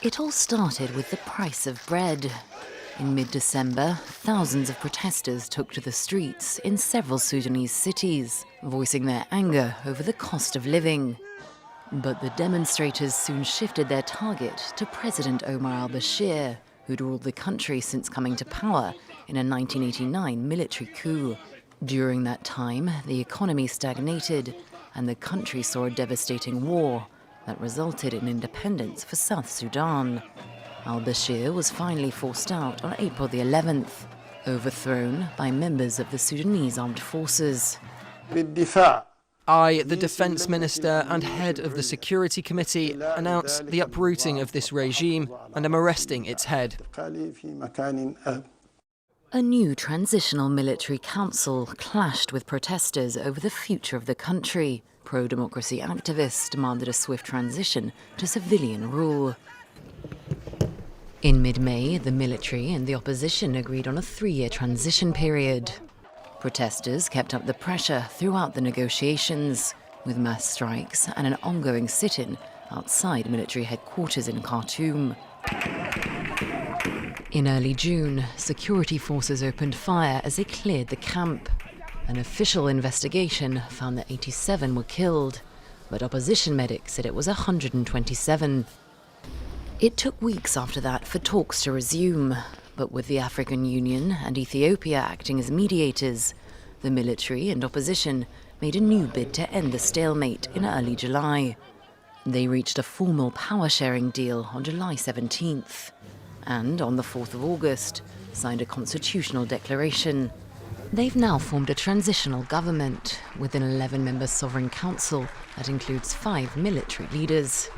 It all started with the price of bread. In mid-December, thousands of protesters took to the streets in several Sudanese cities, voicing their anger over the cost of living. But the demonstrators soon shifted their target to President Omar al-Bashir, who'd ruled the country since coming to power in a 1989 military coup. During that time, the economy stagnated and the country saw a devastating war that resulted in independence for South Sudan. Al-Bashir was finally forced out on April the 11th, overthrown by members of the Sudanese armed forces. I, the Defence Minister and head of the Security Committee, announce the uprooting of this regime and am arresting its head. A new transitional military council clashed with protesters over the future of the country. Pro-democracy activists demanded a swift transition to civilian rule. In mid-May, the military and the opposition agreed on a 3-year transition period. Protesters kept up the pressure throughout the negotiations, with mass strikes and an ongoing sit-in outside military headquarters in Khartoum. In early June, security forces opened fire as they cleared the camp. An official investigation found that 87 were killed, but opposition medics said it was 127. It took weeks after that for talks to resume, but with the African Union and Ethiopia acting as mediators, the military and opposition made a new bid to end the stalemate in early July. They reached a formal power-sharing deal on July 17th, and on the 4th of August, signed a constitutional declaration. They've now formed a transitional government with an 11-member sovereign council that includes 5 military leaders.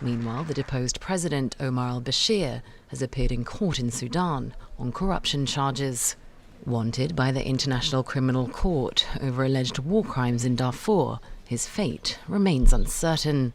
Meanwhile, the deposed president, Omar al-Bashir, has appeared in court in Sudan on corruption charges. Wanted by the International Criminal Court over alleged war crimes in Darfur, his fate remains uncertain.